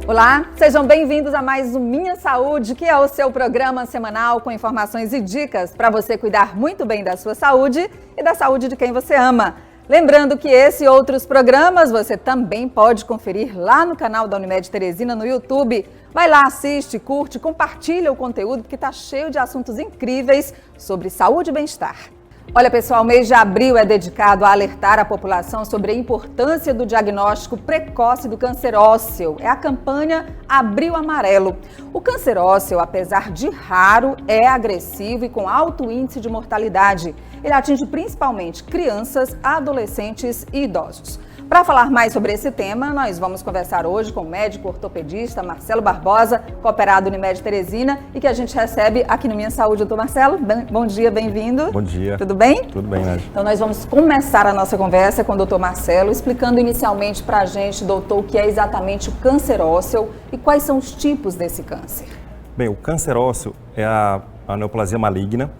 Olá, sejam bem-vindos a mais um Minha Saúde, que é o seu programa semanal com informações e dicas para você cuidar muito bem da sua saúde e da saúde de quem você ama. Lembrando que esse e outros programas você também pode conferir lá no canal da Unimed Teresina no YouTube. Vai lá, assiste, curte, compartilha o conteúdo que está cheio de assuntos incríveis sobre saúde e bem-estar. Olha, pessoal, o mês de abril é dedicado a alertar a população sobre a importância do diagnóstico precoce do câncer ósseo. É a campanha Abril Amarelo. O câncer ósseo, apesar de raro, é agressivo e com alto índice de mortalidade. Ele atinge principalmente crianças, adolescentes e idosos. Para falar mais sobre esse tema, nós vamos conversar hoje com o médico ortopedista Marcelo Barbosa, cooperado Unimed Teresina, e que a gente recebe aqui no Minha Saúde. Doutor Marcelo, bom dia, bem-vindo. Bom dia. Tudo bem? Tudo bem, Nádia. Então nós vamos começar a nossa conversa com o doutor Marcelo, explicando inicialmente para a gente, doutor, o que é exatamente o câncer ósseo e quais são os tipos desse câncer. Bem, o câncer ósseo é a neoplasia maligna.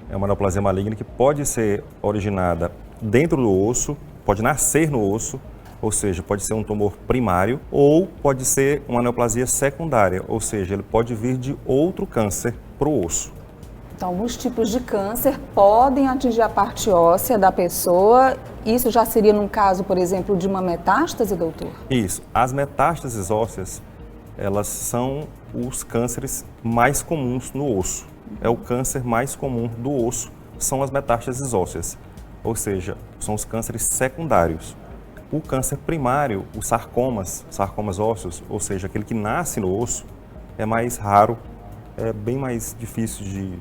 É uma neoplasia maligna que pode ser originada dentro do osso, pode nascer no osso, ou seja, pode ser um tumor primário, ou pode ser uma neoplasia secundária, ou seja, ele pode vir de outro câncer para o osso. Então, alguns tipos de câncer podem atingir a parte óssea da pessoa. Isso já seria num caso, por exemplo, de uma metástase, doutor? Isso. As metástases ósseas, elas são os cânceres mais comuns no osso. É o câncer mais comum do osso, são as metástases ósseas. Ou seja, são os cânceres secundários. O câncer primário, os sarcomas ósseos, ou seja, aquele que nasce no osso, é mais raro, é bem mais difícil de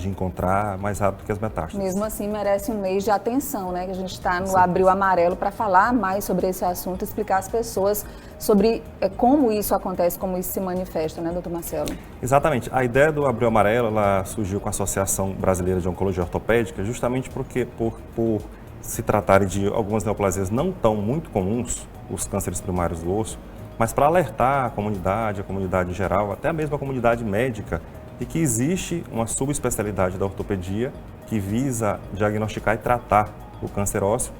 encontrar, mais raro do que as metástases. Mesmo assim, merece um mês de atenção, né? Que a gente está no Abril Amarelo para falar mais sobre esse assunto, explicar às pessoas sobre como isso acontece, como isso se manifesta, né, doutor Marcelo? Exatamente. A ideia do Abril Amarelo, ela surgiu com a Associação Brasileira de Oncologia Ortopédica, justamente porque, por se tratarem de algumas neoplasias não tão muito comuns, os cânceres primários do osso, mas para alertar a comunidade em geral, até mesmo a comunidade médica, de que existe uma subespecialidade da ortopedia que visa diagnosticar e tratar o câncer ósseo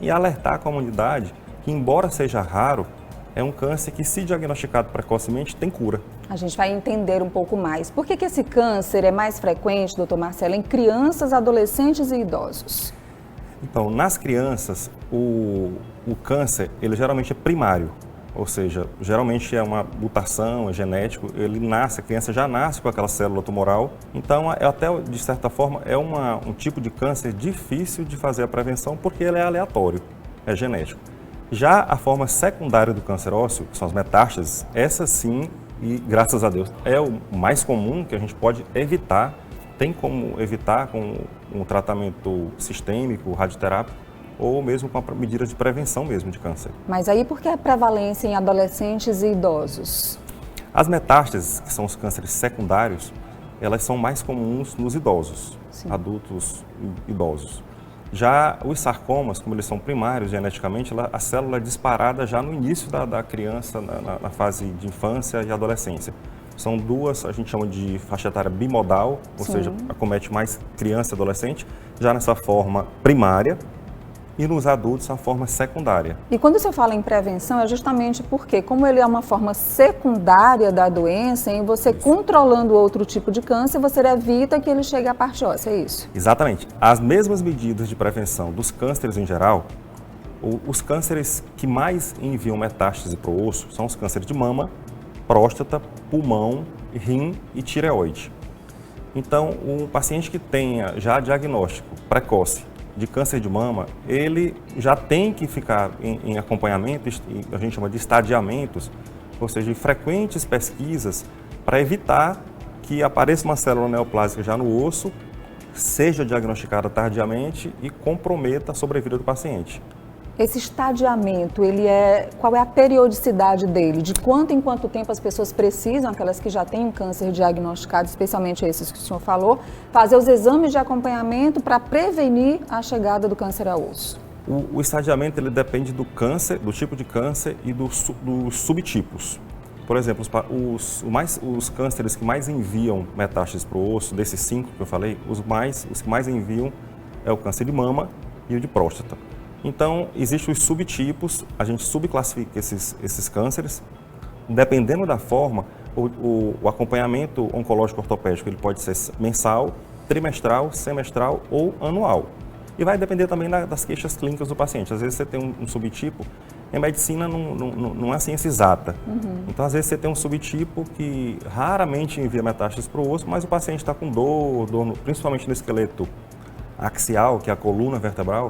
e alertar a comunidade que, embora seja raro, é um câncer que, se diagnosticado precocemente, tem cura. A gente vai entender um pouco mais. Por que esse câncer é mais frequente, doutor Marcelo, em crianças, adolescentes e idosos? Então, nas crianças, o câncer, ele geralmente é primário. Ou seja, geralmente é uma mutação, é genético, a criança já nasce com aquela célula tumoral. Então, até de certa forma, é um tipo de câncer difícil de fazer a prevenção porque ele é aleatório, é genético. Já a forma secundária do câncer ósseo, que são as metástases, essa sim, e graças a Deus, é o mais comum que a gente pode evitar. Tem como evitar com um tratamento sistêmico, radioterápico, ou mesmo com medidas de prevenção mesmo de câncer. Mas aí por que a prevalência em adolescentes e idosos? As metástases, que são os cânceres secundários, elas são mais comuns nos idosos, sim, adultos e idosos. Já os sarcomas, como eles são primários geneticamente, a célula é disparada já no início da criança, na fase de infância e adolescência. São duas, a gente chama de faixa etária bimodal, ou sim, seja, acomete mais criança e adolescente, já nessa forma primária, e nos adultos a forma secundária. E quando você fala em prevenção, é justamente porque, como ele é uma forma secundária da doença, em você isso, controlando outro tipo de câncer, você evita que ele chegue à parte óssea, é isso? Exatamente. As mesmas medidas de prevenção dos cânceres em geral, os cânceres que mais enviam metástase para o osso são os cânceres de mama, próstata, pulmão, rim e tireoide. Então, um paciente que tenha já diagnóstico precoce de câncer de mama, ele já tem que ficar em acompanhamento, a gente chama de estadiamentos, ou seja, em frequentes pesquisas para evitar que apareça uma célula neoplásica já no osso, seja diagnosticada tardiamente e comprometa a sobrevida do paciente. Esse estadiamento, qual é a periodicidade dele? De quanto em quanto tempo as pessoas precisam, aquelas que já têm um câncer diagnosticado, especialmente esses que o senhor falou, fazer os exames de acompanhamento para prevenir a chegada do câncer ao osso? O estadiamento ele depende do câncer, do tipo de câncer e dos subtipos. Por exemplo, os cânceres que mais enviam metástases para o osso, desses 5 que eu falei, os que mais enviam é o câncer de mama e o de próstata. Então, existem os subtipos, a gente subclassifica esses cânceres. dependendo da forma, o acompanhamento oncológico ortopédico ele pode ser mensal, trimestral, semestral ou anual. E vai depender também das queixas clínicas do paciente. Às vezes você tem um subtipo, em medicina não é ciência exata. Então, às vezes você tem um subtipo que raramente envia metástases para o osso, mas o paciente está com dor principalmente no esqueleto axial, que é a coluna vertebral.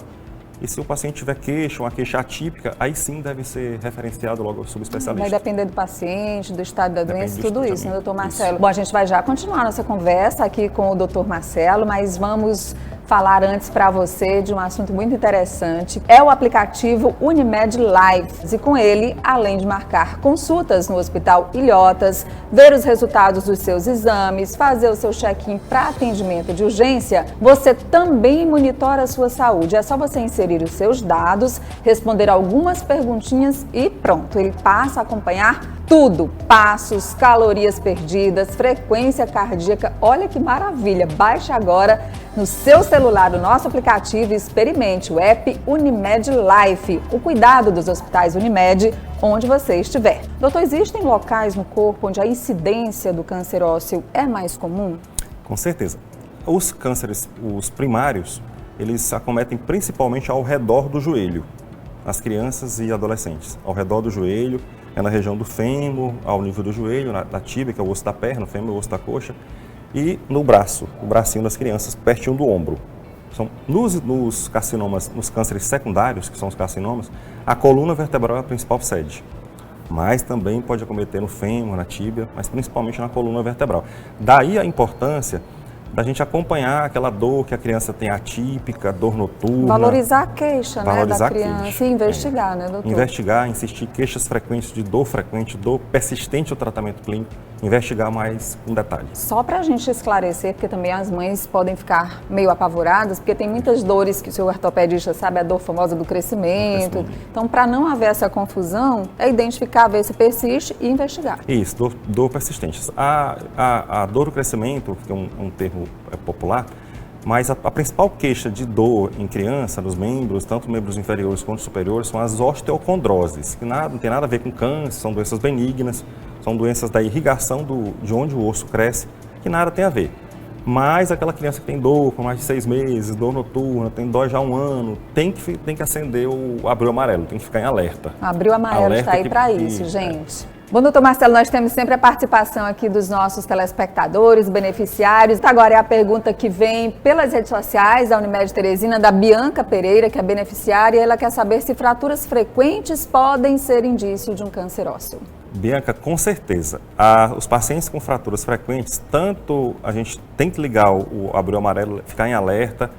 E se o paciente tiver queixa, uma queixa atípica, aí sim deve ser referenciado logo ao subespecialista. Vai depender do paciente, do estado da doença, tudo isso, né, doutor Marcelo? Isso. Bom, a gente vai já continuar nossa conversa aqui com o doutor Marcelo, mas vamos falar antes para você de um assunto muito interessante. É o aplicativo Unimed Life. E com ele, além de marcar consultas no Hospital Ilhotas, ver os resultados dos seus exames, fazer o seu check-in para atendimento de urgência, você também monitora a sua saúde. É só você inserir os seus dados, responder algumas perguntinhas e pronto, ele passa a acompanhar tudo, passos, calorias perdidas, frequência cardíaca. Olha que maravilha! Baixe agora no seu celular o nosso aplicativo e experimente o app Unimed Life, o cuidado dos hospitais Unimed, onde você estiver. Doutor, existem locais no corpo onde a incidência do câncer ósseo é mais comum? Com certeza. Os cânceres, os primários, eles acometem principalmente ao redor do joelho, nas crianças e adolescentes. Ao redor do joelho, é na região do fêmur, ao nível do joelho, na tíbia, que é o osso da perna, o fêmur é o osso da coxa, e no braço, o bracinho das crianças, pertinho do ombro. Nos carcinomas, nos cânceres secundários, que são os carcinomas, a coluna vertebral é a principal sede. Mas também pode acometer no fêmur, na tíbia, mas principalmente na coluna vertebral. Daí a importância da gente acompanhar aquela dor que a criança tem atípica, dor noturna. Valorizar a queixa, valorizar da criança e investigar, né, doutor? Investigar, insistir, queixas frequentes de dor frequente, dor persistente ao tratamento clínico, investigar mais com detalhe. Só para a gente esclarecer, porque também as mães podem ficar meio apavoradas, porque tem muitas dores que o seu ortopedista sabe, a dor famosa do crescimento. Então, para não haver essa confusão, é identificar, ver se persiste e investigar. Isso, dor persistente. A dor do crescimento, que é um termo popular, mas a principal queixa de dor em criança, nos membros, tanto membros inferiores quanto superiores, são as osteocondroses, que não tem nada a ver com câncer, são doenças benignas, são doenças da irrigação de onde o osso cresce, que nada tem a ver. Mas aquela criança que tem dor com mais de 6 meses, dor noturna, tem dor já há 1 ano, tem que acender o abril amarelo, tem que ficar em alerta. O abril amarelo está aí para isso, gente. Bom, doutor Marcelo, nós temos sempre a participação aqui dos nossos telespectadores, beneficiários. Agora é a pergunta que vem pelas redes sociais da Unimed Teresina, da Bianca Pereira, que é beneficiária, e ela quer saber se fraturas frequentes podem ser indício de um câncer ósseo. Bianca, com certeza. Os pacientes com fraturas frequentes, tanto a gente tem que ligar o abril amarelo, ficar em alerta,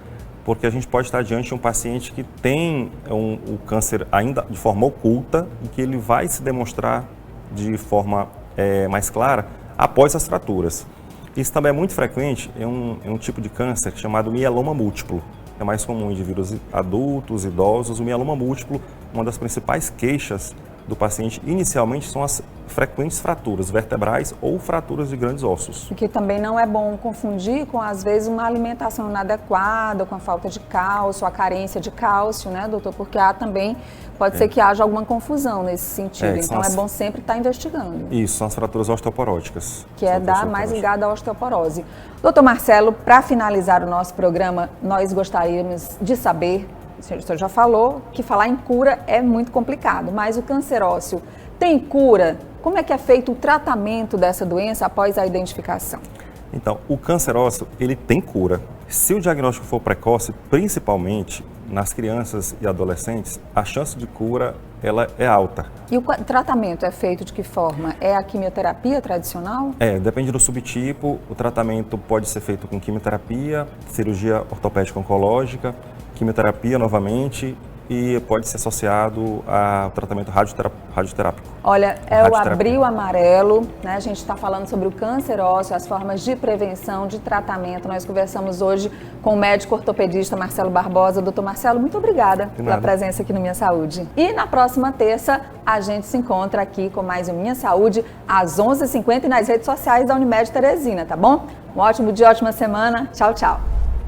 porque a gente pode estar diante de um paciente que tem o câncer ainda de forma oculta e que ele vai se demonstrar de forma mais clara após as fraturas. Isso também é muito frequente, é um tipo de câncer chamado mieloma múltiplo. É mais comum em indivíduos adultos, idosos. O mieloma múltiplo, uma das principais queixas do paciente inicialmente são as frequentes fraturas vertebrais ou fraturas de grandes ossos. O que também não é bom confundir com, às vezes, uma alimentação inadequada, com a falta de cálcio, a carência de cálcio, né, doutor? Porque há também, pode ser que haja alguma confusão nesse sentido. Então é bom sempre estar investigando. Isso, são as fraturas osteoporóticas. Que é mais ligada à osteoporose. Doutor Marcelo, para finalizar o nosso programa, nós gostaríamos de saber, o senhor já falou que falar em cura é muito complicado, mas o câncer ósseo tem cura? Como é que é feito o tratamento dessa doença após a identificação? Então, o câncer ósseo, ele tem cura. Se o diagnóstico for precoce, principalmente nas crianças e adolescentes, a chance de cura ela é alta. E o tratamento é feito de que forma? É a quimioterapia tradicional? Depende do subtipo. O tratamento pode ser feito com quimioterapia, cirurgia ortopédica oncológica, quimioterapia novamente e pode ser associado ao tratamento radioterápico. Olha, é o abril amarelo, né? A gente está falando sobre o câncer ósseo, as formas de prevenção, de tratamento. Nós conversamos hoje com o médico ortopedista Marcelo Barbosa. Doutor Marcelo, muito obrigada pela presença aqui no Minha Saúde. E na próxima terça, a gente se encontra aqui com mais um Minha Saúde, às 11h50 e nas redes sociais da Unimed Teresina, tá bom? Um ótimo dia, ótima semana. Tchau, tchau.